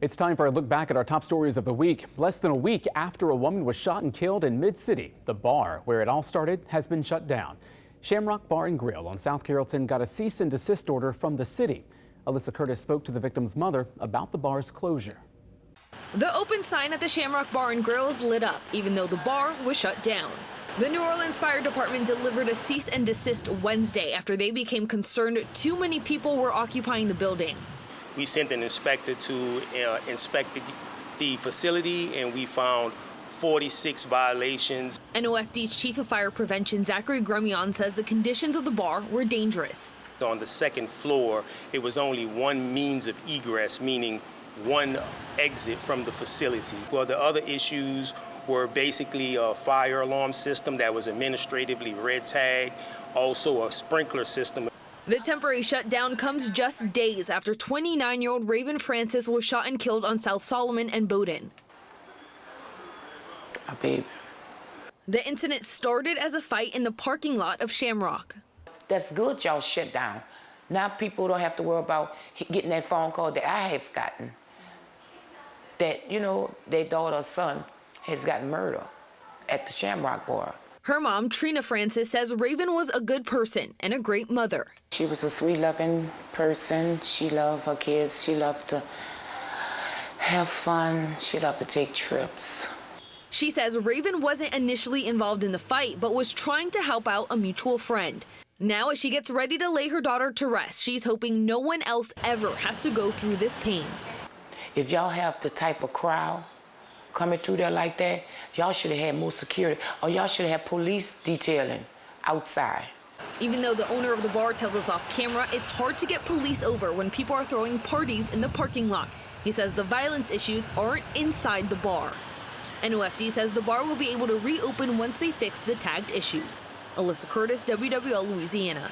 It's time for a look back at our top stories of the week. Less than a week after a woman was shot and killed in Mid-City, the bar where it all started has been shut down. Shamrock Bar and Grill on South Carrollton got a cease and desist order from the city. Alyssa Curtis spoke to the victim's mother about the bar's closure. The open sign at the Shamrock Bar and Grill is lit up, even though the bar was shut down. The New Orleans Fire Department delivered a cease and desist Wednesday after they became concerned too many people were occupying the building. We sent an inspector to inspect the facility, and we found 46 violations. NOFD's Chief of Fire Prevention, Zachary Grumyon, says the conditions of the bar were dangerous. On the second floor, it was only one means of egress, meaning one exit from the facility. Well, the other issues were basically a fire alarm system that was administratively red tagged, also a sprinkler system. The temporary shutdown comes just days after 29-year-old Raven Francis was shot and killed on South Solomon and Bowdoin. My baby. The incident started as a fight in the parking lot of Shamrock. That's good y'all shut down. Now people don't have to worry about getting that phone call that I have gotten. That, you know, their daughter or son has gotten murdered at the Shamrock Bar. Her mom, Trina Francis, says Raven was a good person and a great mother. She was a sweet, loving person. She loved her kids. She loved to have fun. She loved to take trips. She says Raven wasn't initially involved in the fight, but was trying to help out a mutual friend. Now, as she gets ready to lay her daughter to rest, she's hoping no one else ever has to go through this pain. If y'all have the type of crowd coming through there like that, y'all should have had more security, or y'all should have had police detailing outside. Even though the owner of the bar tells us off camera, it's hard to get police over when people are throwing parties in the parking lot. He says the violence issues aren't inside the bar. NOFD says the bar will be able to reopen once they fix the tagged issues. Alyssa Curtis, WWL Louisiana.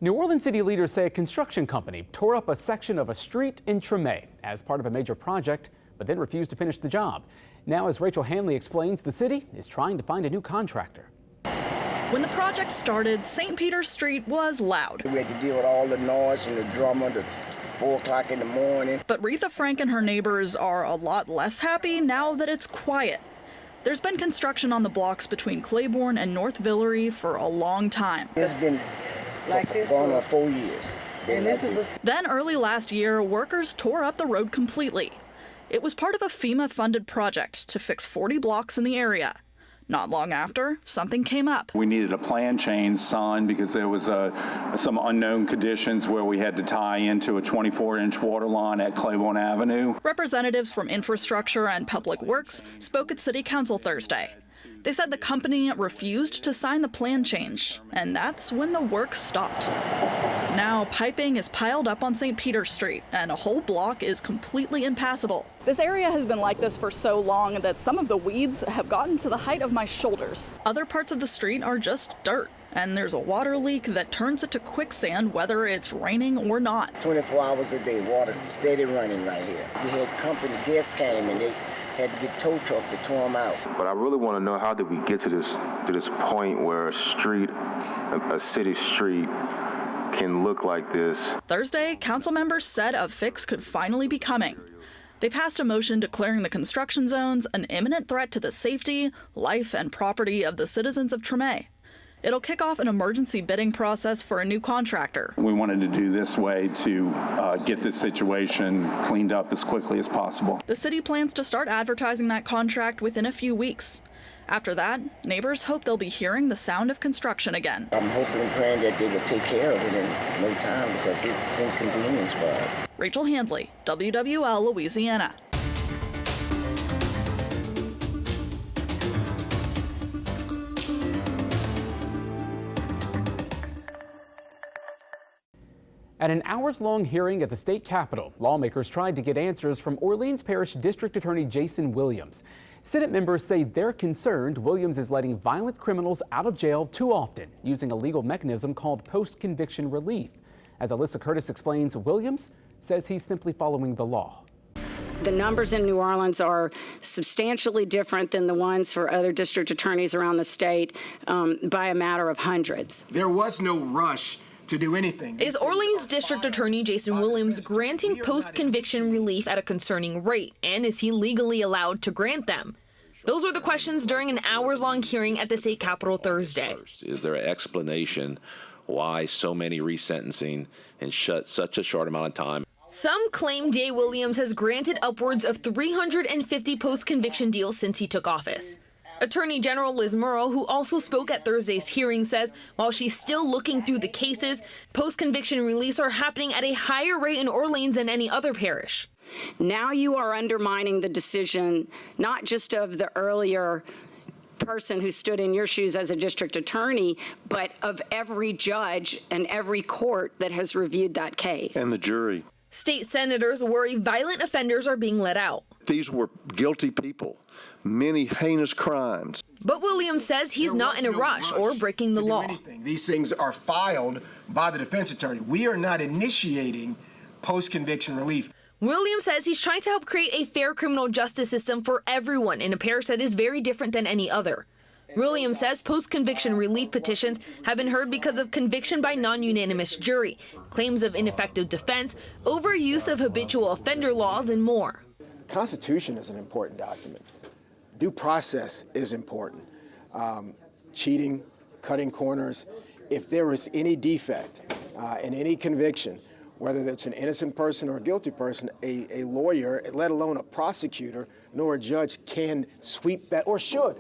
New Orleans city leaders say a construction company tore up a section of a street in Treme as part of a major project, but then refused to finish the job. Now, as Rachel Hanley explains, the city is trying to find a new contractor. When the project started, St. Peter's Street was loud. We had to deal with all the noise and the drama at 4 o'clock in the morning. But Retha Frank and her neighbors are a lot less happy now that it's quiet. There's been construction on the blocks between Claiborne and North Villery for a long time. It's been going on 4 years. Then early last year, workers tore up the road completely. It was part of a FEMA-funded project to fix 40 blocks in the area. Not long after, something came up. We needed a plan change signed because there was some unknown conditions where we had to tie into a 24-inch water line at Claiborne Avenue. Representatives from Infrastructure and Public Works spoke at City Council Thursday. They said the company refused to sign the plan change, and that's when the work stopped. Now, piping is piled up on St. Peter's Street, and a whole block is completely impassable. This area has been like this for so long that some of the weeds have gotten to the height of my shoulders. Other parts of the street are just dirt, and there's a water leak that turns it to quicksand whether it's raining or not. 24 hours a day, water steady running right here. We had company guests came and they had to get tow truck to tow them out. But I really want to know, how did we get to this point where a city street can look like this? Thursday, council members said a fix could finally be coming. They passed a motion declaring the construction zones an imminent threat to the safety, life, and property of the citizens of Treme. It'll kick off an emergency bidding process for a new contractor. We wanted to do this way to get this situation cleaned up as quickly as possible. The city plans to start advertising that contract within a few weeks. After that, neighbors hope they'll be hearing the sound of construction again. I'm hoping and praying that they will take care of it in no time because it's inconvenience for us. Rachel Handley, WWL Louisiana. At an hours-long hearing at the state capitol, lawmakers tried to get answers from Orleans Parish District Attorney Jason Williams. Senate members say they're concerned Williams is letting violent criminals out of jail too often, using a legal mechanism called post-conviction relief. As Alyssa Curtis explains, Williams says he's simply following the law. The numbers in New Orleans are substantially different than the ones for other district attorneys around the state by a matter of hundreds. There was no rush to do anything. Is Orleans District Attorney Jason Williams granting post-conviction relief at a concerning rate? And is he legally allowed to grant them? Those were the questions during an hours-long hearing at the state capitol Thursday. Is there an explanation why so many resentencing in such a short amount of time? Some claim DA Williams has granted upwards of 350 post-conviction deals since he took office. Attorney General Liz Murrow, who also spoke at Thursday's hearing, says while she's still looking through the cases, post-conviction release are happening at a higher rate in Orleans than any other parish. Now you are undermining the decision, not just of the earlier person who stood in your shoes as a district attorney, but of every judge and every court that has reviewed that case. And the jury. State senators worry violent offenders are being let out. These were guilty people, many heinous crimes. But Williams says he's not in a rush or breaking the law. These things are filed by the defense attorney. We are not initiating post-conviction relief. Williams says he's trying to help create a fair criminal justice system for everyone in a parish that is very different than any other. Williams says post-conviction relief petitions have been heard because of conviction by non-unanimous jury, claims of ineffective defense, overuse of habitual offender laws, and more. The Constitution is an important document. Due process is important. Cheating, cutting corners. If there is any defect in any conviction, whether it's an innocent person or a guilty person, a lawyer, let alone a prosecutor, nor a judge can sweep that, or should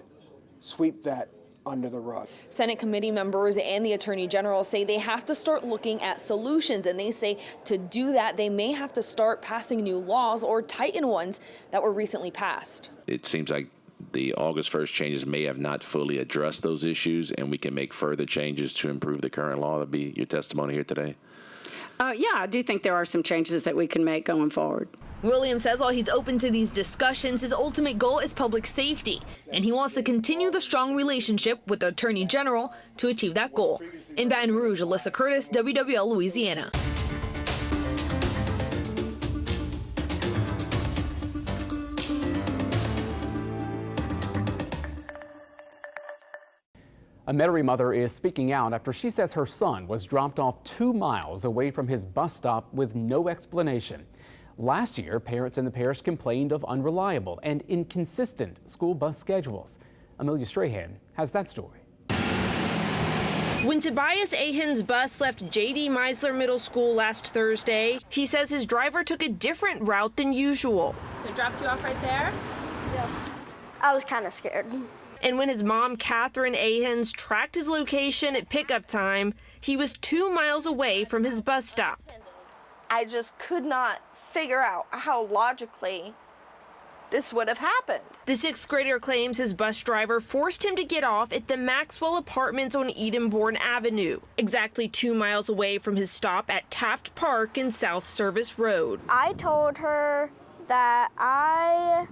sweep that under the rug. Senate committee members and the Attorney General say they have to start looking at solutions, and they say to do that, they may have to start passing new laws or tighten ones that were recently passed. It seems like the August 1st changes may have not fully addressed those issues, and we can make further changes to improve the current law. That'll be your testimony here today. Yeah, I do think there are some changes that we can make going forward. Williams says while he's open to these discussions, his ultimate goal is public safety, and he wants to continue the strong relationship with the Attorney General to achieve that goal. In Baton Rouge, Alyssa Curtis, WWL Louisiana. A Metairie mother is speaking out after she says her son was dropped off 2 miles away from his bus stop with no explanation. Last year, parents in the parish complained of unreliable and inconsistent school bus schedules. Amelia Strahan has that story. When Tobias Ahen's bus left J.D. Meisler Middle School last Thursday, he says his driver took a different route than usual. So it dropped you off right there? Yes. I was kind of scared. And when his mom, Catherine Ahens, tracked his location at pickup time, he was 2 miles away from his bus stop. I just could not figure out how logically this would have happened. The 6th grader claims his bus driver forced him to get off at the Maxwell Apartments on Edenborn Avenue, exactly 2 miles away from his stop at Taft Park and South Service Road. I told her that I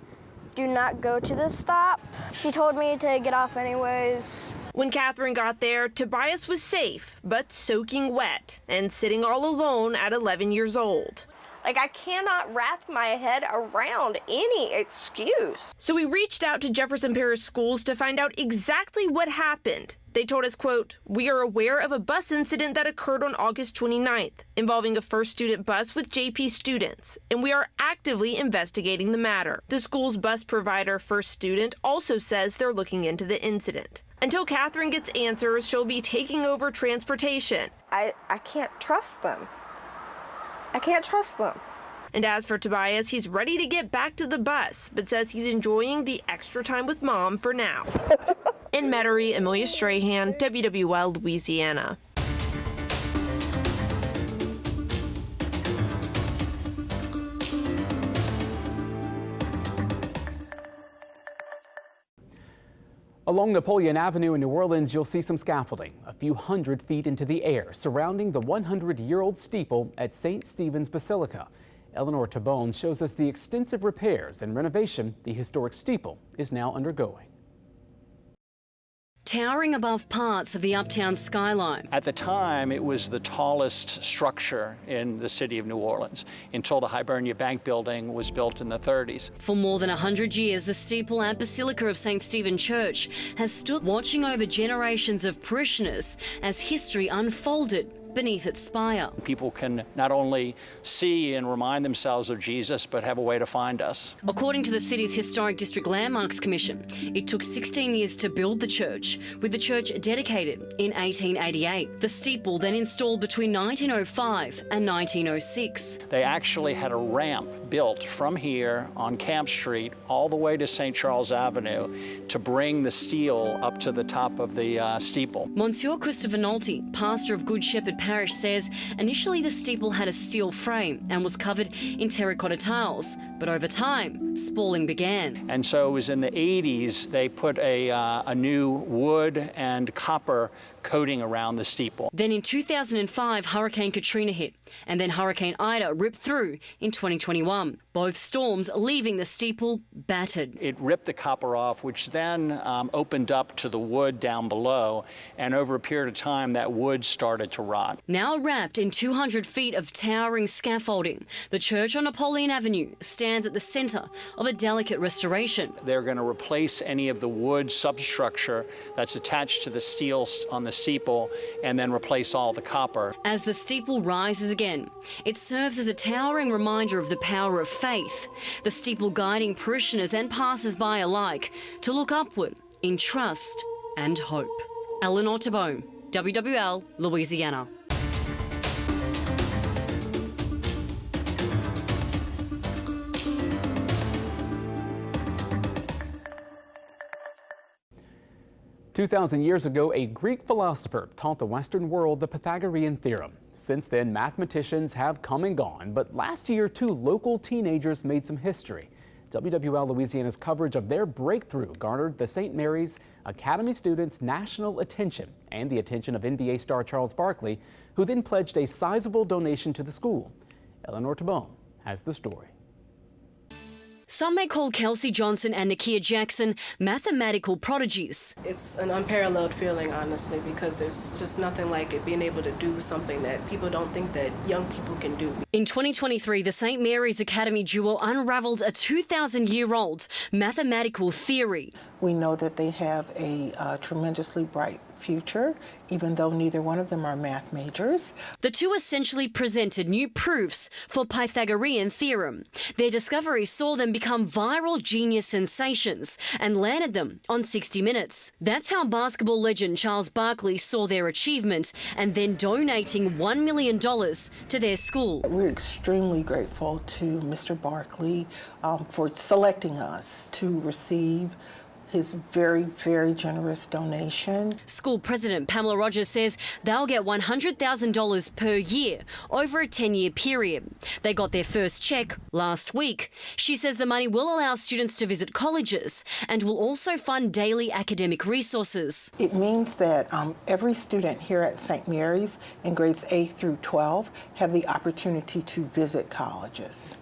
do not go to this stop. She told me to get off anyways. When Catherine got there, Tobias was safe, but soaking wet and sitting all alone at 11 years old. Like, I cannot wrap my head around any excuse. So we reached out to Jefferson Parish Schools to find out exactly what happened. They told us, quote, "We are aware of a bus incident that occurred on August 29th involving a first student bus with JP students, and we are actively investigating the matter." The school's bus provider, First Student, also says they're looking into the incident. Until Catherine gets answers, she'll be taking over transportation. I can't trust them. I can't trust them. And as for Tobias, he's ready to get back to the bus, but says he's enjoying the extra time with Mom for now. In Metairie, Amelia Strahan, WWL Louisiana. Along Napoleon Avenue in New Orleans, you'll see some scaffolding a few hundred feet into the air surrounding the 100-year-old steeple at St. Stephen's Basilica. Eleanor Tabone shows us the extensive repairs and renovation the historic steeple is now undergoing. towering above parts of the uptown skyline. At the time, it was the tallest structure in the city of New Orleans until the Hibernia Bank building was built in the 30s. For more than 100 years, the steeple and Basilica of St. Stephen Church has stood watching over generations of parishioners as history unfolded beneath its spire. People can not only see and remind themselves of Jesus, but have a way to find us. According to the city's Historic District Landmarks Commission, it took 16 years to build the church, with the church dedicated in 1888. The steeple then installed between 1905 and 1906. They actually had a ramp built from here on Camp Street all the way to St. Charles Avenue to bring the steel up to the top of the steeple. Monsieur Christopher Nolte, pastor of Good Shepherd Parish, says initially the steeple had a steel frame and was covered in terracotta tiles, but over time, spalling began. And so it was in the 80s they put a new wood and copper coating around the steeple. Then in 2005, Hurricane Katrina hit, and then Hurricane Ida ripped through in 2021. Both storms leaving the steeple battered. It ripped the copper off, which then opened up to the wood down below, and over a period of time that wood started to rot. Now wrapped in 200 feet of towering scaffolding, the church on Napoleon Avenue stands at the center of a delicate restoration. They're going to replace any of the wood substructure that's attached to the steel on the steeple and then replace all the copper. As the steeple rises again, it serves as a towering reminder of the power of faith, the steeple guiding parishioners and passers-by alike to look upward in trust and hope. Eleanor Tabone, WWL, Louisiana. "2,000 years ago, a Greek philosopher taught the Western world the Pythagorean theorem. Since then, mathematicians have come and gone, but last year, 2 local teenagers made some history. WWL Louisiana's coverage of their breakthrough garnered the St. Mary's Academy students' national attention and the attention of NBA star Charles Barkley, who then pledged a sizable donation to the school. Eleanor Tabone has the story. Some may call Kelsey Johnson and Nakia Jackson mathematical prodigies. It's an unparalleled feeling, honestly, because there's just nothing like it, being able to do something that people don't think that young people can do. In 2023, the St. Mary's Academy duo unraveled a 2,000-year-old mathematical theory. We know that they have a tremendously bright future, even though neither one of them are math majors. The two essentially presented new proofs for Pythagorean theorem. Their discovery saw them become viral genius sensations and landed them on 60 Minutes. That's how basketball legend Charles Barkley saw their achievement and then donating $1 million to their school. We're extremely grateful to Mr. Barkley for selecting us to receive his very, very generous donation. School President Pamela Rogers says they'll get $100,000 per year over a 10-year period. They got their first check last week. She says the money will allow students to visit colleges and will also fund daily academic resources. It means that every student here at St. Mary's in grades 8 through 12 have the opportunity to visit colleges.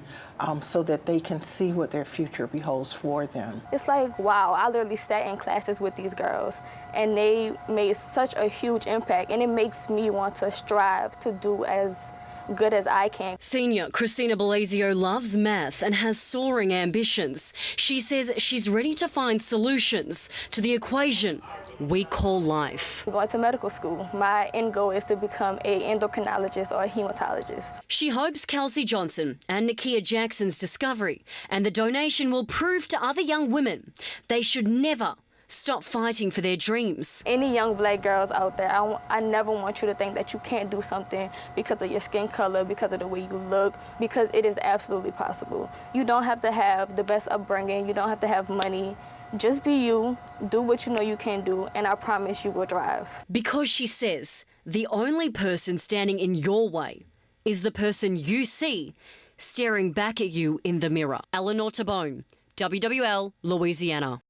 So that they can see what their future beholds for them. It's like, wow, I literally sat in classes with these girls and they made such a huge impact, and it makes me want to strive to do as good as I can. Senior Christina Belazio loves math and has soaring ambitions. She says she's ready to find solutions to the equation we call life. I'm going to medical school. My end goal is to become an endocrinologist or a hematologist. She hopes Kelsey Johnson and Nakia Jackson's discovery and the donation will prove to other young women they should never stop fighting for their dreams. Any young black girls out there, I never want you to think that you can't do something because of your skin color, because of the way you look, because it is absolutely possible. You don't have to have the best upbringing, you don't have to have money. Just be you, do what you know you can do, and I promise you will thrive. Because she says the only person standing in your way is the person you see staring back at you in the mirror. Eleanor Tabone, WWL, Louisiana.